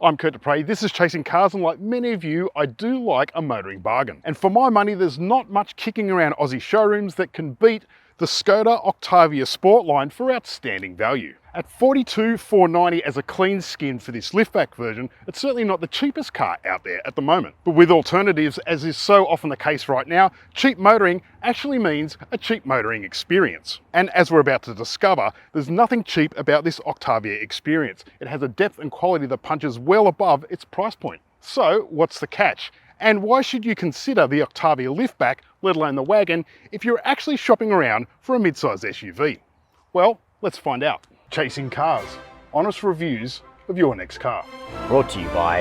I'm Curt Dupriez, this is Chasing Cars, and like many of you, I do like a motoring bargain. And for my money, there's not much kicking around Aussie showrooms that can beat the Skoda Octavia Sportline for outstanding value. At $42,490 as a clean skin for this liftback version, it's certainly not the cheapest car out there at the moment. But with alternatives, as is so often the case right now, cheap motoring actually means a cheap motoring experience. And as we're about to discover, there's nothing cheap about this Octavia experience. It has a depth and quality that punches well above its price point. So what's the catch? And why should you consider the Octavia liftback, let alone the wagon, if you're actually shopping around for a midsize SUV? Well, let's find out. Chasing Cars, honest reviews of your next car. Brought to you by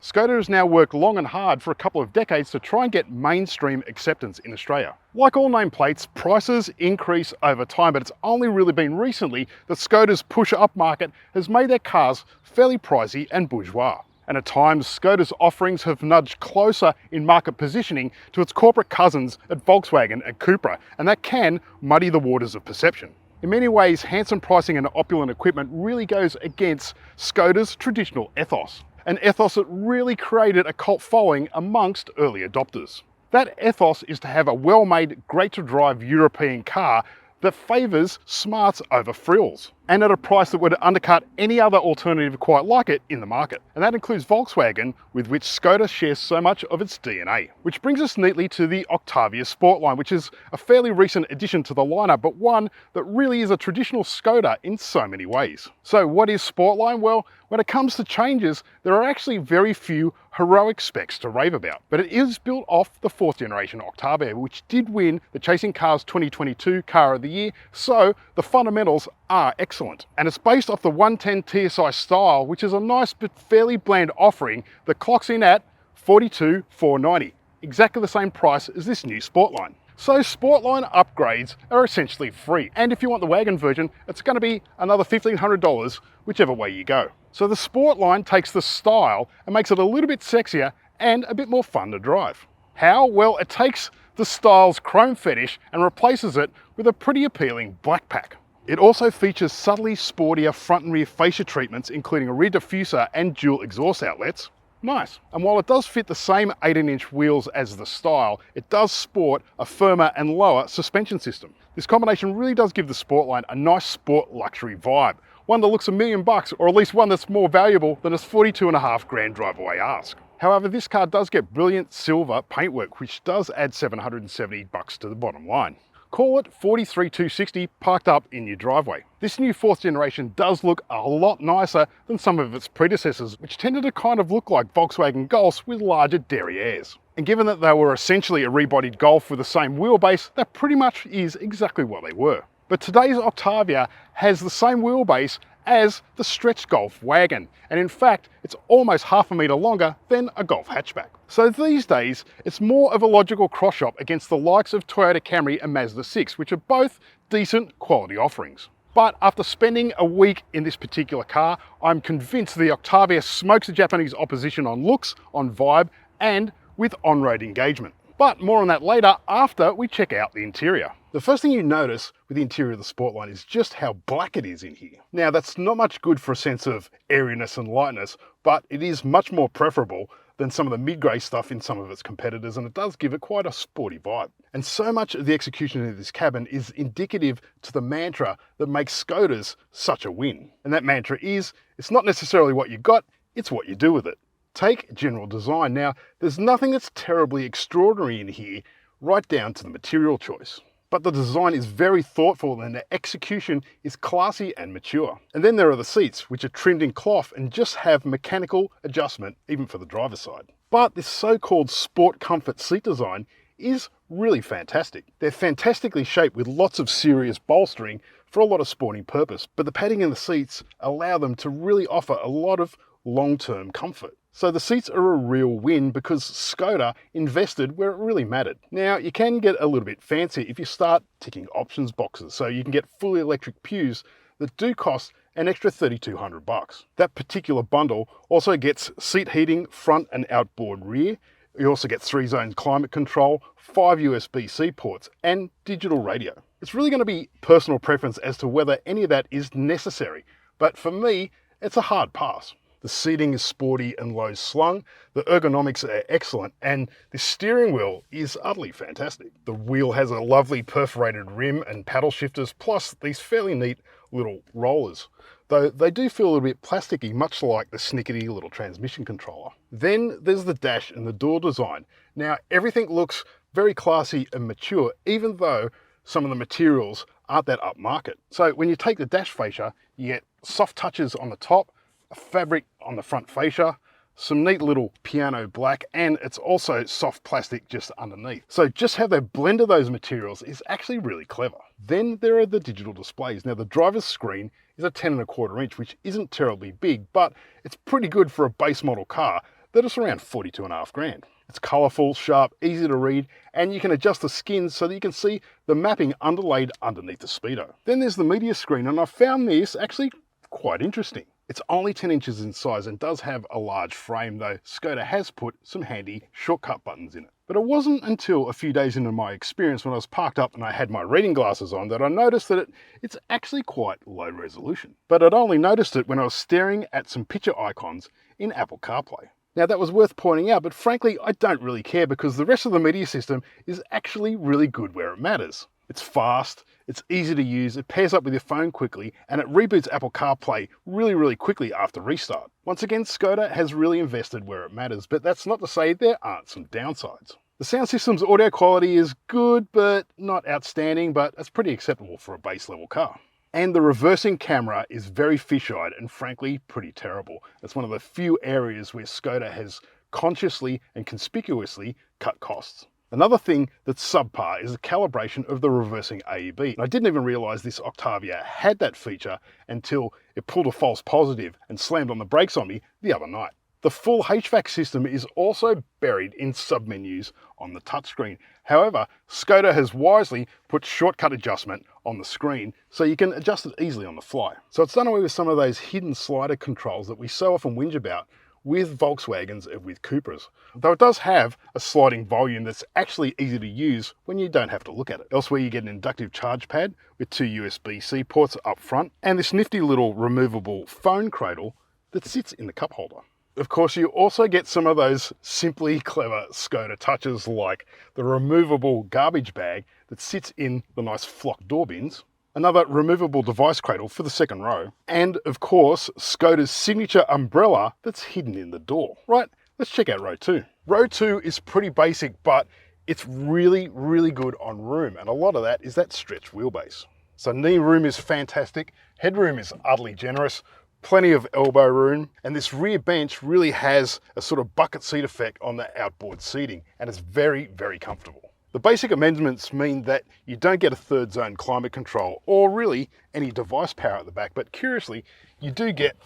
Skoda has now worked long and hard for a couple of decades to try and get mainstream acceptance in Australia. Like all nameplates, prices increase over time, but it's only really been recently that Skoda's push-up market has made their cars fairly pricey and bourgeois. And at times, Skoda's offerings have nudged closer in market positioning to its corporate cousins at Volkswagen and Cupra, and that can muddy the waters of perception. In many ways, handsome pricing and opulent equipment really goes against Skoda's traditional ethos, an ethos that really created a cult following amongst early adopters. That ethos is to have a well-made, great-to-drive European car that favours smarts over frills, and at a price that would undercut any other alternative quite like it in the market. And that includes Volkswagen, with which Skoda shares so much of its DNA. Which brings us neatly to the Octavia Sportline, which is a fairly recent addition to the lineup, but one that really is a traditional Skoda in so many ways. So what is Sportline? Well, when it comes to changes, there are actually very few heroic specs to rave about, but it is built off the 4th generation Octavia, which did win the Chasing Cars 2022 Car of the Year, so the fundamentals are excellent. And it's based off the 110 TSI style, which is a nice but fairly bland offering that clocks in at $42,490, exactly the same price as this new Sportline. So Sportline upgrades are essentially free, and if you want the wagon version, it's going to be another $1,500 whichever way you go. So the Sportline takes the style and makes it a little bit sexier and a bit more fun to drive. How? Well, it takes the style's chrome fetish and replaces it with a pretty appealing black pack. It also features subtly sportier front and rear fascia treatments, including a rear diffuser and dual exhaust outlets. Nice. And while it does fit the same 18-inch wheels as the style, it does sport a firmer and lower suspension system. This combination really does give the Sportline a nice sport luxury vibe, one that looks $1 million, or at least one that's more valuable than its 42.5 grand drive-away ask. However, this car does get brilliant silver paintwork, which does add $770 to the bottom line. Call it $43,260 parked up in your driveway. This new 4th generation does look a lot nicer than some of its predecessors, which tended to kind of look like Volkswagen Golfs with larger derrieres. And given that they were essentially a rebodied Golf with the same wheelbase, that pretty much is exactly what they were. But today's Octavia has the same wheelbase as the stretched Golf wagon, and in fact it's almost half a metre longer than a Golf hatchback. So these days it's more of a logical cross-shop against the likes of Toyota Camry and Mazda 6, which are both decent quality offerings. But after spending a week in this particular car, I'm convinced the Octavia smokes the Japanese opposition on looks, on vibe, and with on-road engagement. But more on that later after we check out the interior. The first thing you notice with the interior of the Sportline is just how black it is in here. Now that's not much good for a sense of airiness and lightness, but it is much more preferable than some of the mid-grey stuff in some of its competitors, and it does give it quite a sporty vibe. And so much of the execution of this cabin is indicative to the mantra that makes Skodas such a win. And that mantra is, it's not necessarily what you got, it's what you do with it. Take general design. Now, there's nothing that's terribly extraordinary in here, right down to the material choice. But the design is very thoughtful and the execution is classy and mature. And then there are the seats, which are trimmed in cloth and just have mechanical adjustment, even for the driver's side. But this so-called sport comfort seat design is really fantastic. They're fantastically shaped with lots of serious bolstering for a lot of sporting purpose, but the padding in the seats allow them to really offer a lot of long-term comfort. So the seats are a real win because Skoda invested where it really mattered. Now, you can get a little bit fancy if you start ticking options boxes, so you can get fully electric pews that do cost an extra $3,200. That particular bundle also gets seat heating front and outboard rear. You also get 3-zone climate control, 5 USB-C ports, and digital radio. It's really going to be personal preference as to whether any of that is necessary, but for me, it's a hard pass. The seating is sporty and low slung, the ergonomics are excellent, and the steering wheel is utterly fantastic. The wheel has a lovely perforated rim and paddle shifters, plus these fairly neat little rollers, though they do feel a little bit plasticky, much like the snickety little transmission controller. Then there's the dash and the door design. Now everything looks very classy and mature, even though some of the materials aren't that upmarket. So when you take the dash fascia, you get soft touches on the top, a fabric on the front fascia, some neat little piano black, and it's also soft plastic just underneath. So just how they blended those materials is actually really clever. Then there are the digital displays. Now the driver's screen is a 10.25 inch, which isn't terribly big, but it's pretty good for a base model car that is around 42.5 grand. It's colourful, sharp, easy to read, and you can adjust the skins so that you can see the mapping underlaid underneath the speedo. Then there's the media screen, and I found this actually quite interesting. It's only 10 inches in size and does have a large frame, though Skoda has put some handy shortcut buttons in it. But it wasn't until a few days into my experience when I was parked up and I had my reading glasses on that I noticed that it's actually quite low resolution. But I'd only noticed it when I was staring at some picture icons in Apple CarPlay. Now that was worth pointing out, but frankly I don't really care because the rest of the media system is actually really good where it matters. It's fast, it's easy to use, it pairs up with your phone quickly, and it reboots Apple CarPlay really quickly after restart. Once again, Skoda has really invested where it matters, but that's not to say there aren't some downsides. The sound system's audio quality is good, but not outstanding, but it's pretty acceptable for a base level car. And the reversing camera is very fish-eyed and frankly pretty terrible. It's one of the few areas where Skoda has consciously and conspicuously cut costs. Another thing that's subpar is the calibration of the reversing AEB. I didn't even realise this Octavia had that feature until it pulled a false positive and slammed on the brakes on me the other night. The full HVAC system is also buried in submenus on the touchscreen. However, Skoda has wisely put shortcut adjustment on the screen so you can adjust it easily on the fly. So it's done away with some of those hidden slider controls that we so often whinge about with Volkswagens and with Cupras. Though it does have a sliding volume that's actually easy to use when you don't have to look at it. Elsewhere you get an inductive charge pad with 2 USB-C ports up front and this nifty little removable phone cradle that sits in the cup holder. Of course, you also get some of those simply clever Skoda touches like the removable garbage bag that sits in the nice flock door bins, another removable device cradle for the second row, and of course, Skoda's signature umbrella that's hidden in the door. Right, let's check out row 2. Row 2 is pretty basic, but it's really good on room, and a lot of that is that stretched wheelbase. So knee room is fantastic, headroom is utterly generous, plenty of elbow room, and this rear bench really has a sort of bucket seat effect on the outboard seating, and it's very comfortable. The basic amendments mean that you don't get a third zone climate control or really any device power at the back, but curiously, you do get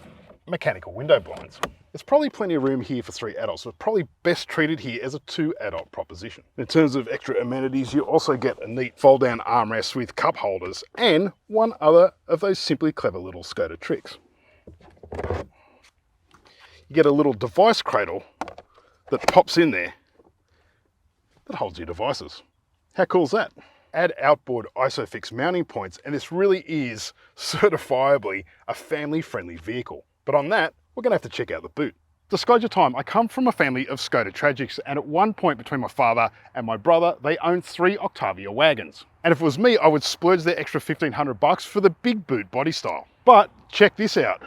mechanical window blinds. There's probably plenty of room here for 3 adults, but probably best treated here as a 2 adult proposition. In terms of extra amenities, you also get a neat fold down armrest with cup holders and one other of those simply clever little Skoda tricks. You get a little device cradle that pops in there that holds your devices. How cool is that? Add outboard ISOFIX mounting points and this really is certifiably a family-friendly vehicle. But on that, we're going to have to check out the boot. Disclosure time, I come from a family of Skoda tragics, and at one point between my father and my brother, they owned 3 Octavia wagons. And if it was me, I would splurge the extra $1,500 for the big boot body style. But check this out.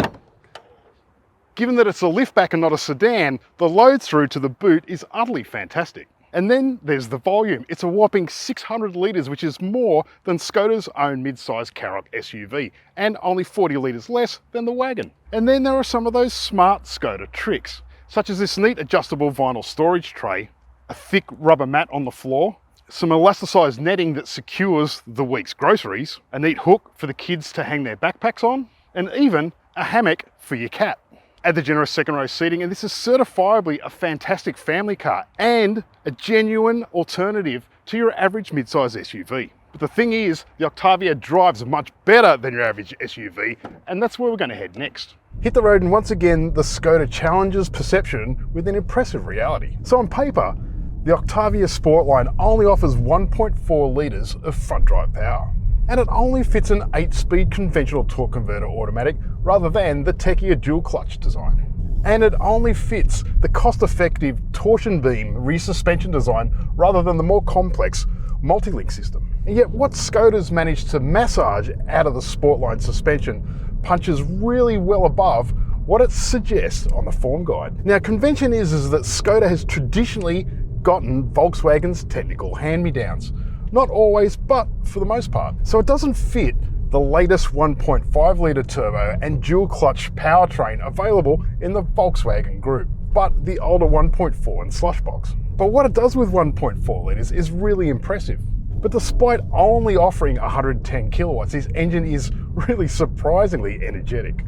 Given that it's a liftback and not a sedan, the load through to the boot is utterly fantastic. And then there's the volume. It's a whopping 600 litres, which is more than Skoda's own mid-size Karoq SUV, and only 40 litres less than the wagon. And then there are some of those smart Skoda tricks, such as this neat adjustable vinyl storage tray, a thick rubber mat on the floor, some elasticized netting that secures the week's groceries, a neat hook for the kids to hang their backpacks on, and even a hammock for your cat. Add the generous second row seating, and this is certifiably a fantastic family car and a genuine alternative to your average mid-size SUV. But the thing is, the Octavia drives much better than your average SUV, and that's where we're going to head next. Hit the road, and once again, the Skoda challenges perception with an impressive reality. So on paper, the Octavia Sportline only offers 1.4 litres of front drive power. And it only fits an 8-speed conventional torque converter automatic rather than the techier dual clutch design. And it only fits the cost-effective torsion beam rear suspension design rather than the more complex multi-link system. And yet what Skoda's managed to massage out of the Sportline suspension punches really well above what it suggests on the form guide. Now, convention is that Skoda has traditionally gotten Volkswagen's technical hand-me-downs. Not always, but for the most part. So it doesn't fit the latest 1.5 litre turbo and dual clutch powertrain available in the Volkswagen group, but the older 1.4 and slush box. But what it does with 1.4 litres is really impressive. But despite only offering 110 kilowatts, this engine is really surprisingly energetic.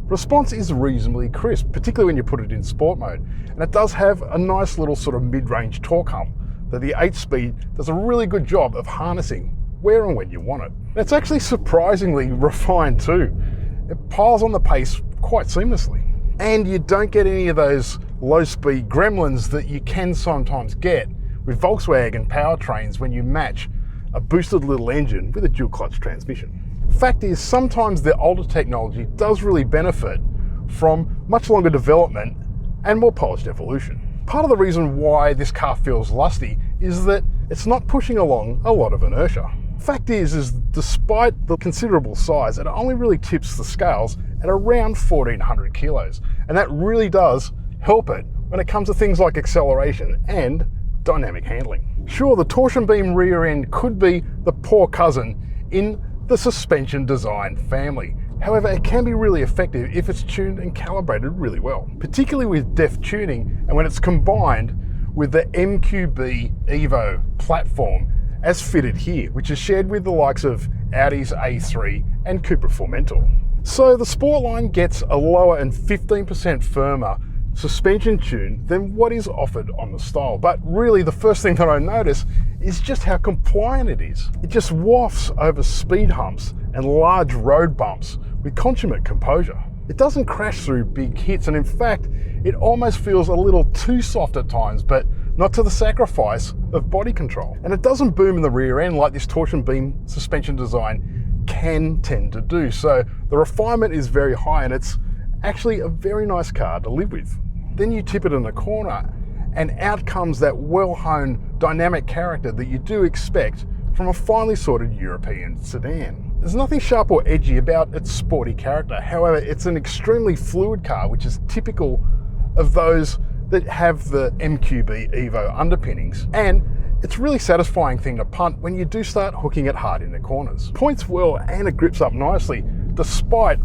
Response is reasonably crisp, particularly when you put it in sport mode, and it does have a nice little sort of mid-range torque hump that the 8-speed does a really good job of harnessing where and when you want it. And it's actually surprisingly refined too. It piles on the pace quite seamlessly. And you don't get any of those low-speed gremlins that you can sometimes get with Volkswagen powertrains when you match a boosted little engine with a dual clutch transmission. Fact is, sometimes the older technology does really benefit from much longer development and more polished evolution. Part of the reason why this car feels lusty is that it's not pushing along a lot of inertia. Fact is despite the considerable size, it only really tips the scales at around 1,400 kilos. And that really does help it when it comes to things like acceleration and dynamic handling. Sure, the torsion beam rear end could be the poor cousin in the suspension design family. However, it can be really effective if it's tuned and calibrated really well, particularly with deft tuning and when it's combined with the MQB Evo platform as fitted here, which is shared with the likes of Audi's A3 and Cupra Formentor. So the Sportline gets a lower and 15% firmer suspension tune than what is offered on the style. But really the first thing that I notice is just how compliant it is. It just wafts over speed humps and large road bumps with consummate composure. It doesn't crash through big hits, and in fact, it almost feels a little too soft at times, but not to the sacrifice of body control. And it doesn't boom in the rear end like this torsion beam suspension design can tend to do. So the refinement is very high, and it's actually a very nice car to live with. Then you tip it in a corner and out comes that well-honed dynamic character that you do expect from a finely sorted European sedan. There's nothing sharp or edgy about its sporty character. However, it's an extremely fluid car, which is typical of those that have the MQB Evo underpinnings. And it's a really satisfying thing to punt when you do start hooking it hard in the corners. Points well and it grips up nicely, despite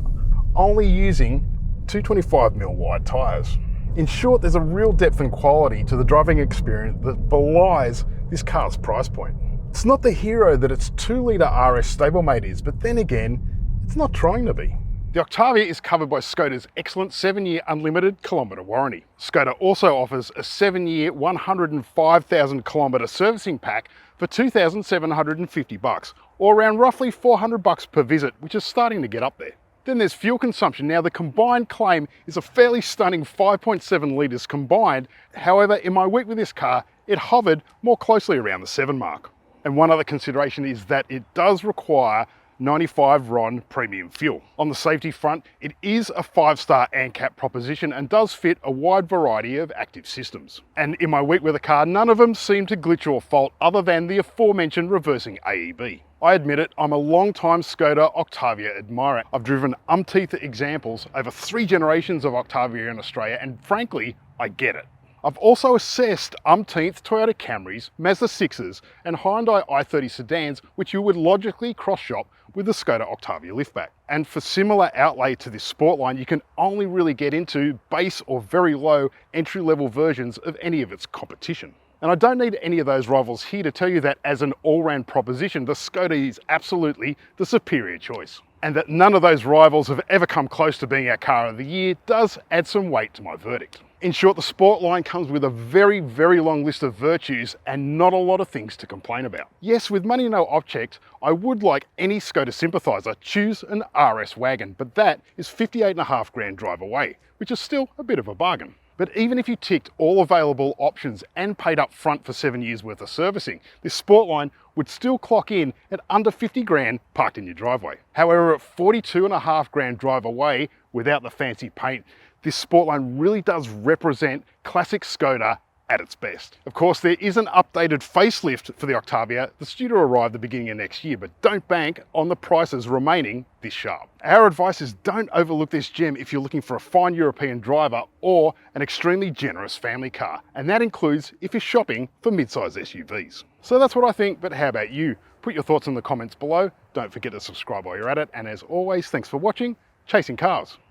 only using 225mm wide tyres. In short, there's a real depth and quality to the driving experience that belies this car's price point. It's not the hero that its 2-litre RS stablemate is, but then again, it's not trying to be. The Octavia is covered by Skoda's excellent 7-year unlimited kilometre warranty. Skoda also offers a 7-year 105,000 kilometre servicing pack for $2,750, or around roughly $400 per visit, which is starting to get up there. Then there's fuel consumption. Now the combined claim is a fairly stunning 5.7 litres combined. However, in my week with this car, it hovered more closely around the 7 mark. And one other consideration is that it does require 95 RON premium fuel. On the safety front, it is a 5-star ANCAP proposition and does fit a wide variety of active systems. And in my week with the car, none of them seem to glitch or fault other than the aforementioned reversing AEB. I admit it, I'm a long-time Skoda Octavia admirer. I've driven umpteenth examples over 3 generations of Octavia in Australia, and frankly, I get it. I've also assessed umpteenth Toyota Camrys, Mazda 6s, and Hyundai i30 sedans, which you would logically cross-shop with the Skoda Octavia liftback. And for similar outlay to this Sportline, you can only really get into base or very low entry-level versions of any of its competition. And I don't need any of those rivals here to tell you that as an all-round proposition, the Skoda is absolutely the superior choice. And that none of those rivals have ever come close to being our car of the year does add some weight to my verdict. In short, the Sportline comes with a very, very long list of virtues and not a lot of things to complain about. Yes, with money no object, I would, like any Skoda sympathiser, choose an RS wagon, but that is 58.5 grand drive away, which is still a bit of a bargain. But even if you ticked all available options and paid up front for 7 years worth of servicing, this Sportline would still clock in at under 50 grand parked in your driveway. However, at 42.5 grand drive away without the fancy paint, this Sportline really does represent classic Skoda at its best. Of course, there is an updated facelift for the Octavia that's due to arrive at the beginning of next year, but don't bank on the prices remaining this sharp. Our advice is don't overlook this gem if you're looking for a fine European driver or an extremely generous family car, and that includes if you're shopping for mid-size SUVs. So that's what I think, but how about you? Put your thoughts in the comments below. Don't forget to subscribe while you're at it, and as always, thanks for watching Chasing Cars.